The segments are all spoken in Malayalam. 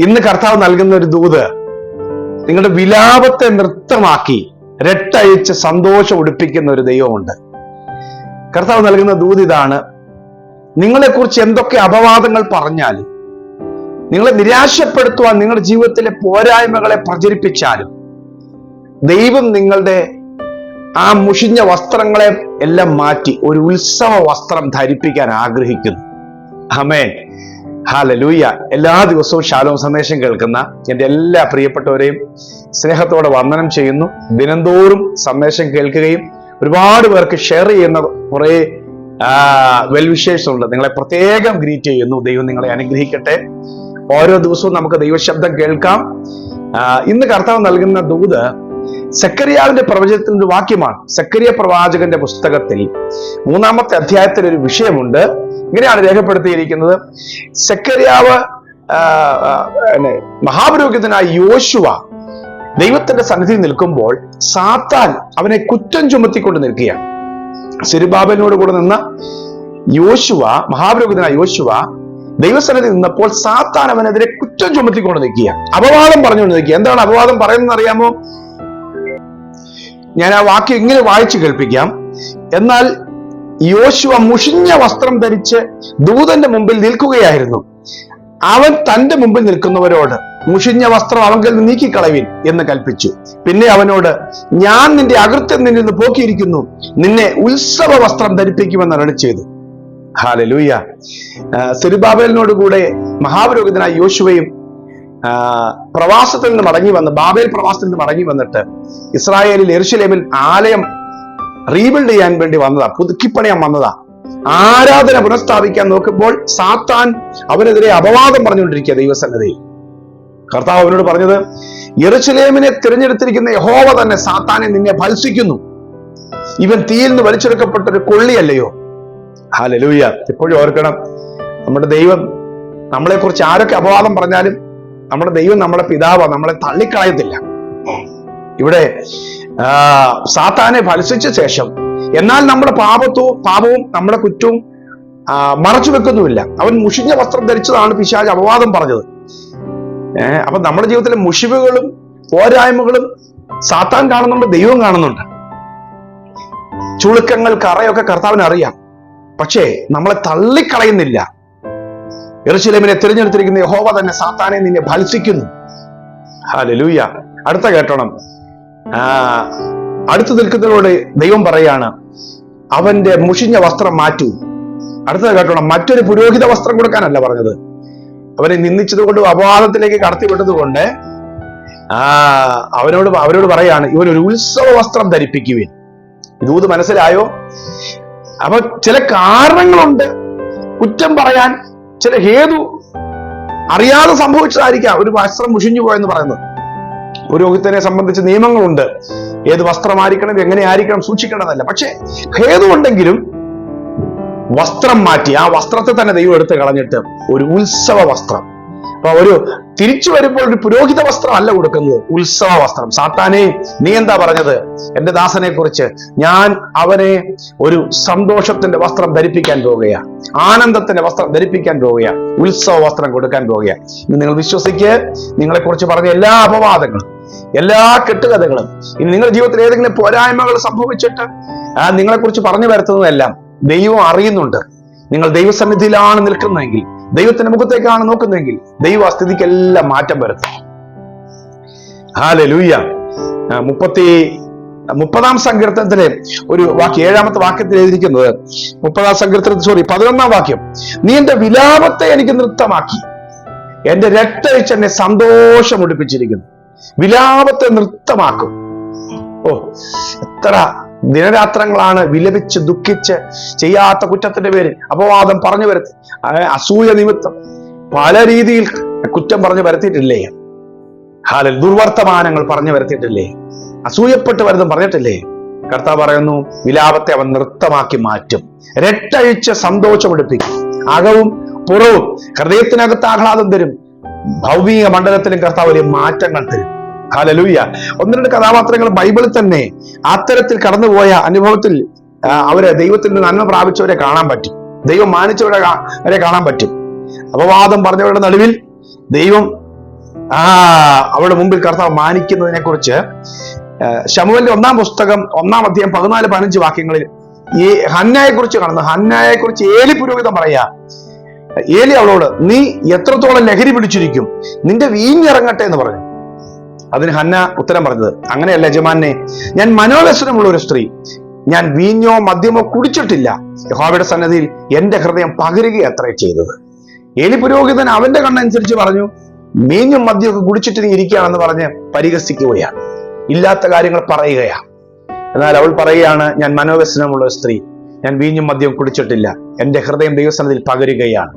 ഇന്ന് കർത്താവ് നൽകുന്ന ഒരു ദൂത്, നിങ്ങളുടെ വിലാപത്തെ നൃത്തമാക്കി രട്ടഴിച്ച് സന്തോഷം ഉടുപ്പിക്കുന്ന ഒരു ദൈവമുണ്ട്. കർത്താവ് നൽകുന്ന ദൂത് ഇതാണ്: നിങ്ങളെക്കുറിച്ച് എന്തൊക്കെ അപവാദങ്ങൾ പറഞ്ഞാലും, നിങ്ങളെ നിരാശപ്പെടുത്തുവാൻ നിങ്ങളുടെ ജീവിതത്തിലെ പോരായ്മകളെ പ്രചരിപ്പിച്ചാലും, ദൈവം നിങ്ങളുടെ ആ മുഷിഞ്ഞ വസ്ത്രങ്ങളെ എല്ലാം മാറ്റി ഒരു ഉത്സവ വസ്ത്രം ധരിപ്പിക്കാൻ ആഗ്രഹിക്കുന്നു. ആമേൻ, ഹല്ലേലൂയ. എല്ലാ ദിവസവും ശാലോം സന്ദേശം കേൾക്കുന്ന എൻ്റെ എല്ലാ പ്രിയപ്പെട്ടവരെയും സ്നേഹത്തോടെ വന്ദനം ചെയ്യുന്നു. ദിനംതോറും സന്ദേശം കേൾക്കുകയും ഒരുപാട് പേർക്ക് ഷെയർ ചെയ്യുന്ന കുറെ വെൽവിഷേഴ്സ് ഉണ്ട്. നിങ്ങളെ പ്രത്യേകം ഗ്രീറ്റ് ചെയ്യുന്നു. ദൈവം നിങ്ങളെ അനുഗ്രഹിക്കട്ടെ. ഓരോ ദിവസവും നമുക്ക് ദൈവശബ്ദം കേൾക്കാം. ഇന്ന് കർത്താവ് നൽകുന്ന ദൂത് സെക്കറിയാവിന്റെ പ്രവചനത്തിന്റെ ഒരു വാക്യമാണ്. സെക്കറിയ പ്രവാചകന്റെ പുസ്തകത്തിൽ 3-ാമത്തെ അധ്യായത്തിൽ ഒരു വിഷയമുണ്ട്. ഇങ്ങനെയാണ് രേഖപ്പെടുത്തിയിരിക്കുന്നത്: സെക്കറിയാവ് മഹാപുരോഹിതനായ യോശുവ ദൈവത്തിന്റെ സന്നിധിയിൽ നിൽക്കുമ്പോൾ സാത്താൻ അവനെ കുറ്റം ചുമത്തിക്കൊണ്ട് നിൽക്കുകയാണ്. സെരുബ്ബാബേലിനോട് കൂടെ നിന്ന യോശുവ, മഹാപുരോഹിതനായ യോശുവ ദൈവസന്നിധി നിന്നപ്പോൾ സാത്താൻ അവനെതിരെ കുറ്റം ചുമത്തിക്കൊണ്ട് നിൽക്കുക, അപവാദം പറഞ്ഞുകൊണ്ട് നിൽക്കുക. എന്താണ് അപവാദം പറയുന്നത് അറിയാമോ? ഞാൻ ആ വാക്യം ഇങ്ങനെ വായിച്ചു കേൾപ്പിക്കാം. എന്നാൽ യോശുവ മുഷിഞ്ഞ വസ്ത്രം ധരിച്ച് ദൂതന്റെ മുമ്പിൽ നിൽക്കുകയായിരുന്നു. അവൻ തന്റെ മുമ്പിൽ നിൽക്കുന്നവരോട് മുഷിഞ്ഞ വസ്ത്രം അവങ്കിൽ നിന്ന് നീക്കിക്കളവിൻ എന്ന് കൽപ്പിച്ചു. പിന്നെ അവനോട്, ഞാൻ നിന്റെ അകൃത്യം നിന്നിൽ നിന്ന് പോക്കിയിരിക്കുന്നു, നിന്നെ ഉത്സവ വസ്ത്രം ധരിപ്പിക്കുമെന്ന് അരുളി ചെയ്തു. ഹല്ലേലൂയ. സെരുബ്ബാബേലിനോട് കൂടെ മഹാപുരോഹിതനായ യോശുവയും പ്രവാസത്തിൽ നിന്ന് മടങ്ങി വന്ന്, ബാബേൽ പ്രവാസത്തിൽ നിന്ന് മടങ്ങി വന്നിട്ട് ഇസ്രായേലിൽ യെരൂശലേമിൽ ആലയം റീബിൽഡ് ചെയ്യാൻ വേണ്ടി വന്നതാ, പുതുക്കിപ്പണിയാൻ വന്നതാ. ആരാധന പുനഃസ്ഥാപിക്കാൻ നോക്കുമ്പോൾ സാത്താൻ അവനെതിരെ അപവാദം പറഞ്ഞുകൊണ്ടിരിക്കുക ദൈവസന്നിധിയിൽ. കർത്താവ് അവനോട് പറഞ്ഞത്, യെരൂശലേമിനെ തിരഞ്ഞെടുത്തിരിക്കുന്ന യഹോവ തന്നെ സാത്താനെ നിന്നെ ഭത്സിക്കുന്നു. ഇവൻ തീയിൽ നിന്ന് വലിച്ചെടുക്കപ്പെട്ട ഒരു കൊള്ളിയല്ലയോ? ഹല്ലേലൂയ. എപ്പോഴും ഓർക്കണം, നമ്മുടെ ദൈവം നമ്മളെ കുറിച്ച് ആരൊക്കെ അപവാദം പറഞ്ഞാലും നമ്മുടെ ദൈവം നമ്മുടെ പിതാവ്, നമ്മളെ തള്ളിക്കളയത്തില്ല. ഇവിടെ സാത്താനെ ഭത്സിച്ച ശേഷം എന്നാൽ നമ്മുടെ പാപവും നമ്മുടെ കുറ്റവും മറച്ചു വെക്കുന്നുമില്ല. അവൻ മുഷിഞ്ഞ വസ്ത്രം ധരിച്ചതാണ് പിശാച് അപവാദം പറഞ്ഞത്. അപ്പൊ നമ്മുടെ ജീവിതത്തിലെ മുഷിവുകളും പോരായ്മകളും സാത്താൻ കാണുന്നുണ്ട്, ദൈവം കാണുന്നുണ്ട്. ചുളുക്കങ്ങൾ, കറയൊക്കെ കർത്താവിന് അറിയാം. പക്ഷേ നമ്മളെ തള്ളിക്കളയുന്നില്ല. യെരൂശലേമിനെ തിരഞ്ഞെടുത്തിരിക്കുന്ന യഹോവ തന്നെ സാത്താനെ നിന്നെ ഭത്സിക്കുന്നു. ഹല്ലേലൂയ. അടുത്ത കേട്ടോണം. അടുത്ത് നിൽക്കുന്നവരോട് ദൈവം പറയാണ്, അവന്റെ മുഷിഞ്ഞ വസ്ത്രം മാറ്റൂ. അടുത്തത് കേട്ടോണം. മറ്റൊരു പുരോഹിത വസ്ത്രം കൊടുക്കാനല്ല പറഞ്ഞത്. അവനെ നിന്ദിച്ചത് കൊണ്ട്, അപവാദത്തിലേക്ക് കടത്തിവിട്ടത് കൊണ്ട് അവരോട് പറയാണ്, ഇവനൊരു ഉത്സവ വസ്ത്രം ധരിപ്പിക്കുവിൻ. ഇതൂത് മനസ്സിലായോ? അപ്പൊ ചില കാരണങ്ങളുണ്ട് കുറ്റം പറയാൻ, ചില ഹേതു അറിയാതെ സംഭവിച്ചതായിരിക്കാം ഒരു വസ്ത്രം മുഷിഞ്ഞു പോയെന്ന് പറയുന്നത്. പുരോഹിതനെ സംബന്ധിച്ച് നിയമങ്ങളുണ്ട്, ഏത് വസ്ത്രമായിരിക്കണം, എങ്ങനെ ആയിരിക്കണം, സൂക്ഷിക്കേണ്ടതല്ല. പക്ഷെ ഹേതു ഉണ്ടെങ്കിലും വസ്ത്രം മാറ്റി, ആ വസ്ത്രത്തെ തന്നെ ദൈവം എടുത്ത് കളഞ്ഞിട്ട് ഒരു ഉത്സവ വസ്ത്രം. അപ്പൊ ഒരു തിരിച്ചു വരുമ്പോൾ ഒരു പുരോഹിത വസ്ത്രം അല്ല കൊടുക്കുന്നത്, ഉത്സവ വസ്ത്രം. സാത്താനെ, നീ എന്താ പറഞ്ഞത് എന്റെ ദാസനെ കുറിച്ച്? ഞാൻ അവനെ ഒരു സന്തോഷത്തിന്റെ വസ്ത്രം ധരിപ്പിക്കാൻ പോവുകയാ, ആനന്ദത്തിന്റെ വസ്ത്രം ധരിപ്പിക്കാൻ പോവുകയാ, ഉത്സവ വസ്ത്രം കൊടുക്കാൻ പോവുകയാ. ഇനി നിങ്ങൾ വിശ്വസിക്ക്, നിങ്ങളെ കുറിച്ച് പറഞ്ഞ എല്ലാ അപവാദങ്ങളും, എല്ലാ കെട്ടുകഥകളും, ഇനി നിങ്ങളുടെ ജീവിതത്തിൽ ഏതെങ്കിലും പോരായ്മകൾ സംഭവിച്ചിട്ട് നിങ്ങളെ കുറിച്ച് പറഞ്ഞു വരുത്തുന്നതെല്ലാം ദൈവം അറിയുന്നുണ്ട്. നിങ്ങൾ ദൈവസന്നിധിയിലാണ് നിൽക്കുന്നതെങ്കിൽ, ദൈവത്തിന്റെ മുഖത്തേക്കാണ് നോക്കുന്നതെങ്കിൽ, ദൈവ സ്ഥിതിക്കെല്ലാം മാറ്റം വരുത്തും. ഹല്ലേലൂയ. 30-ാം സങ്കീർത്തനത്തിലെ ഒരു വാക്യം, 7-ാമത്തെ വാക്യത്തിൽ എഴുതിയിരിക്കുന്നത്, 11-ാം വാക്യം, നീ എന്റെ വിലാപത്തെ എനിക്ക് നൃത്തമാക്കി, എന്റെ രക്തഴിച്ച് എന്നെ സന്തോഷം ഉടുപ്പിച്ചിരിക്കുന്നു. വിലാപത്തെ നൃത്തമാക്കും. ഓ, എത്ര ദിനരാത്രങ്ങളാണ് വിലപിച്ച് ദുഃഖിച്ച് ചെയ്യാത്ത കുറ്റത്തിന്റെ പേരിൽ അപവാദം പറഞ്ഞു വരുത്തി, അസൂയ നിമിത്തം പല രീതിയിൽ കുറ്റം പറഞ്ഞു വരുത്തിയിട്ടില്ലേ? ദുർവർത്തമാനങ്ങൾ പറഞ്ഞു വരുത്തിയിട്ടില്ലേ? അസൂയപ്പെട്ട് വരുന്നതും പറഞ്ഞിട്ടില്ലേ? കർത്താവ് പറയുന്നു, വിലാപത്തെ അവൻ നൃത്തമാക്കി മാറ്റും, രട്ടഴിച്ച് സന്തോഷമെടുപ്പിക്കും. അകവും പുറവും ഹൃദയത്തിനകത്ത് ആഹ്ലാദം തരും, ഭൗമിക മണ്ഡലത്തിലും കർത്താവ് വലിയ മാറ്റങ്ങൾ തരും. ഹല്ലേലൂയ. 1-2 കഥാപാത്രങ്ങൾ ബൈബിളിൽ തന്നെ അത്തരത്തിൽ കടന്നുപോയ അനുഭവത്തിൽ അവരെ ദൈവത്തിൽ നിന്ന് നന്മ പ്രാപിച്ചവരെ കാണാൻ പറ്റും, ദൈവം മാനിച്ചവരെ കാണാൻ പറ്റും. അപവാദം പറഞ്ഞവരുടെ നടുവിൽ ദൈവം അവളുടെ മുമ്പിൽ കർത്താവ് മാനിക്കുന്നതിനെ കുറിച്ച് ശമൂവേലിന്റെ 1-ാം പുസ്തകം 1-ാം അധ്യായം 14-15 വാക്യങ്ങളിൽ ഈ ഹന്നയെ കുറിച്ച് കാണുന്നു. ഹന്നയെ കുറിച്ച് ഏലി പുരോഹിതൻ പറയാ, ഏലി അവളോട്, നീ എത്രത്തോളം ലഹരി പിടിച്ചിരിക്കും, നിന്റെ വീഞ്ഞിറങ്ങട്ടെ എന്ന് പറഞ്ഞു. അതിന് ഹന്ന ഉത്തരം പറഞ്ഞത്, അങ്ങനെയല്ല യജമാനെ, ഞാൻ മനോവ്യസനമുള്ള ഒരു സ്ത്രീ, ഞാൻ വീഞ്ഞോ മദ്യമോ കുടിച്ചിട്ടില്ല. യഹോവയുടെ സന്നിധിയിൽ എന്റെ ഹൃദയം പകരുകയത്രേ ചെയ്തത്. ഏലി പുരോഹിതൻ അവന്റെ കണ്ണനുസരിച്ച് പറഞ്ഞു, വീഞ്ഞും മദ്യമൊക്കെ കുടിച്ചിട്ട് ഇരിക്കുകയാണെന്ന് പറഞ്ഞ് പരിഹസിക്കുകയാണ്, ഇല്ലാത്ത കാര്യങ്ങൾ പറയുകയാണ്. എന്നാൽ അവൾ പറയുകയാണ്, ഞാൻ മനോവ്യസനമുള്ള സ്ത്രീ, ഞാൻ വീഞ്ഞും മദ്യവും കുടിച്ചിട്ടില്ല, എന്റെ ഹൃദയം ദൈവസന്നിധിയിൽ പകരുകയാണ്.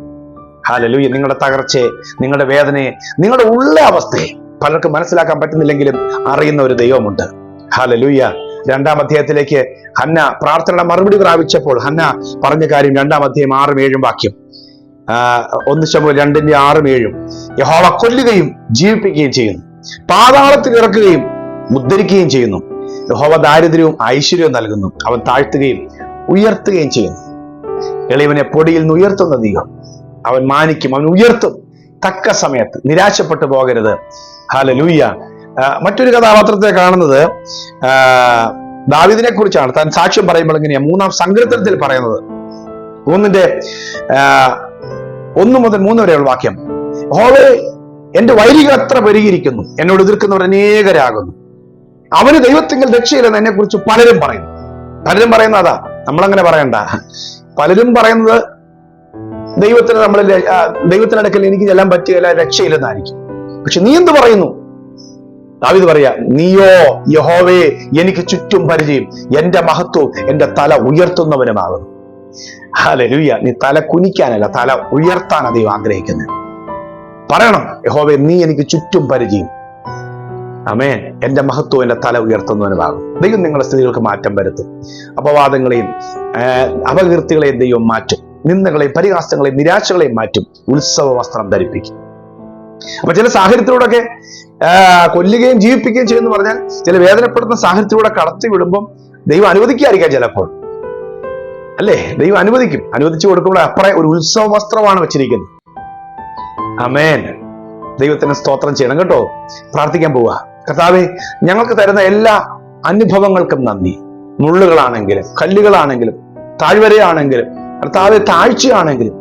ഹല്ലേലൂയ. നിങ്ങളുടെ തകർച്ചയെ, നിങ്ങളുടെ വേദനയെ, നിങ്ങളുടെ ഉള്ള അവസ്ഥയെ പലർക്കും മനസ്സിലാക്കാൻ പറ്റുന്നില്ലെങ്കിലും അറിയുന്ന ഒരു ദൈവമുണ്ട്. ഹല്ലേലൂയ. 2-ാം അധ്യായത്തിലേക്ക് ഹന്ന പ്രാർത്ഥനയുടെ മറുപടി പ്രാപിച്ചപ്പോൾ ഹന്ന പറഞ്ഞ കാര്യം 2-ാം അധ്യായം 6-7 വാക്യം. 1 ശമൂവേൽ 2-6-7. യഹോവ കൊല്ലുകയും ജീവിപ്പിക്കുകയും ചെയ്യുന്നു, പാതാളത്തിൽ ഇറക്കുകയും ഉദ്ധരിക്കുകയും ചെയ്യുന്നു. യഹോവ ദാരിദ്ര്യവും ഐശ്വര്യവും നൽകുന്നു, അവൻ താഴ്ത്തുകയും ഉയർത്തുകയും ചെയ്യുന്നു. എളിയവനെ പൊടിയിൽ നിന്ന് ഉയർത്തുന്ന ദൈവം, അവൻ മാനിക്കും, അവൻ ഉയർത്തും തക്ക സമയത്ത്. നിരാശപ്പെട്ടു പോകരുത്. ഹല്ലേലൂയ. മറ്റൊരു കഥാപാത്രത്തെ കാണുന്നത് ദാവീദിനെ കുറിച്ചാണ്. താൻ സാക്ഷ്യം പറയുമ്പോൾ എങ്ങനെയാ 3-ാം സങ്കീർത്തനത്തിൽ പറയുന്നത്. 1 മുതൽ 3 വരെയുള്ള വാക്യം. യഹോവേ, എന്റെ വൈരികൾ എത്ര പെരുകിയിരിക്കുന്നു, എന്നോട് എതിർക്കുന്നവർ അനേകരാകുന്നു. അവന് ദൈവത്തിങ്കൽ രക്ഷയില്ലെന്ന് എന്നെ കുറിച്ച് പലരും പറയുന്നു. പലരും പറയുന്നത് അതാ, നമ്മളങ്ങനെ പറയണ്ട. പലരും പറയുന്നത് ദൈവത്തിനടുക്കൽ എനിക്ക് ചെല്ലാൻ പറ്റുകയില്ല, രക്ഷയില്ലെന്നായിരിക്കും. പക്ഷെ നീ എന്ത് പറയുന്നു? ദാവീദ് പറയാ, നീയോ യഹോവേ എനിക്ക് ചുറ്റും പരിചയം, എന്റെ മഹത്വവും എന്റെ തല ഉയർത്തുന്നവനുമാകുന്നു. ഹല്ലേലൂയ. നീ തല കുനിക്കാനല്ല, തല ഉയർത്താനാണ് ദൈവം ആഗ്രഹിക്കുന്നത്. പറയണം, യഹോവേ നീ എനിക്ക് ചുറ്റും പരിചയം, ആമേൻ, എന്റെ മഹത്വം എന്റെ തല ഉയർത്തുന്നവനുമാകും. ദൈവം നിങ്ങളുടെ സ്ഥിതികൾക്ക് മാറ്റം വരുത്തും. അപവാദങ്ങളെയും അപകീർത്തികളെയും ദൈവം മാറ്റും. നിന്ദകളെയും പരിഹാസങ്ങളെയും നിരാശകളെയും മാറ്റും. ഉത്സവ വസ്ത്രം ധരിപ്പിക്കും. അപ്പൊ ചില സാഹചര്യത്തിലൂടെയൊക്കെ കൊല്ലുകയും ജീവിപ്പിക്കുകയും ചെയ്യുമെന്ന് പറഞ്ഞാൽ ചില വേദനപ്പെടുന്ന സാഹചര്യത്തിലൂടെ കടത്തി വിടുമ്പം ദൈവം അനുവദിക്കാതിരിക്കാം ചിലപ്പോൾ, അല്ലേ? ദൈവം അനുവദിക്കും. അനുവദിച്ചു കൊടുക്കുമ്പോൾ അപ്പുറം ഒരു ഉത്സവ വസ്ത്രമാണ് വെച്ചിരിക്കുന്നത്. ആമേൻ. ദൈവത്തിന് സ്തോത്രം ചെയ്യണം കേട്ടോ. പ്രാർത്ഥിക്കാൻ പോവുക. കർത്താവേ, ഞങ്ങൾക്ക് തരുന്ന എല്ലാ അനുഭവങ്ങൾക്കും നന്ദി. മുള്ളുകളാണെങ്കിലും കല്ലുകളാണെങ്കിലും താഴ്വരയാണെങ്കിലും കർത്താവെ താഴ്ചയാണെങ്കിലും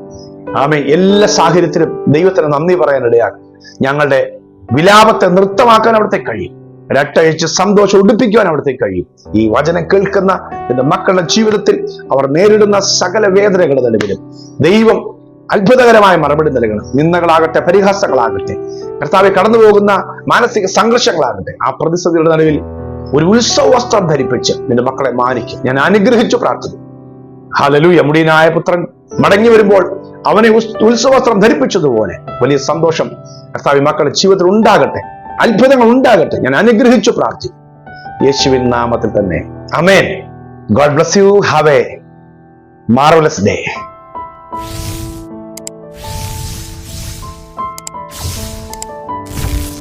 ആമേൻ, എല്ലാ സാഹചര്യത്തിലും ദൈവത്തിന് നന്ദി പറയാനിടയാകും. ഞങ്ങളുടെ വിലാപത്തെ നൃത്തമാക്കാൻ അവിടുത്തെ കഴിയും. രട്ടഴിച്ച് സന്തോഷം ഉടുപ്പിക്കുവാൻ അവിടുത്തെ കഴിയും. ഈ വചനം കേൾക്കുന്ന എന്റെ മക്കളുടെ ജീവിതത്തിൽ അവർ നേരിടുന്ന സകല വേദനകളുടെ നടുവിലും ദൈവം അത്ഭുതകരമായ മറുപടി നൽകണം. നിന്ദകളാകട്ടെ, പരിഹാസങ്ങളാകട്ടെ, കർത്താവെ കടന്നു പോകുന്ന മാനസിക സംഘർഷങ്ങളാകട്ടെ, ആ പ്രതിസന്ധിയുടെ നടുവിൽ ഒരു ഉത്സവ വസ്ത്രം ധരിപ്പിച്ച് നിന്റെ മക്കളെ മാനിക്കും. ഞാൻ അനുഗ്രഹിച്ചു പ്രാർത്ഥിക്കും. ഹല്ലേലൂയ. മുടിയനായ പുത്രൻ മടങ്ങി വരുമ്പോൾ അവനെ ഉത്സവ വസ്ത്രം ധരിപ്പിച്ചതുപോലെ വലിയ സന്തോഷം കർത്താവെ മക്കളുടെ ജീവിതത്തിൽ ഉണ്ടാകട്ടെ, അത്ഭുതങ്ങൾ ഉണ്ടാകട്ടെ. ഞാൻ അനുഗ്രഹിച്ചു പ്രാർത്ഥിക്കും യേശുവിൻ നാമത്തിൽ തന്നെ. ആമേൻ. God bless you. Have a marvellous day.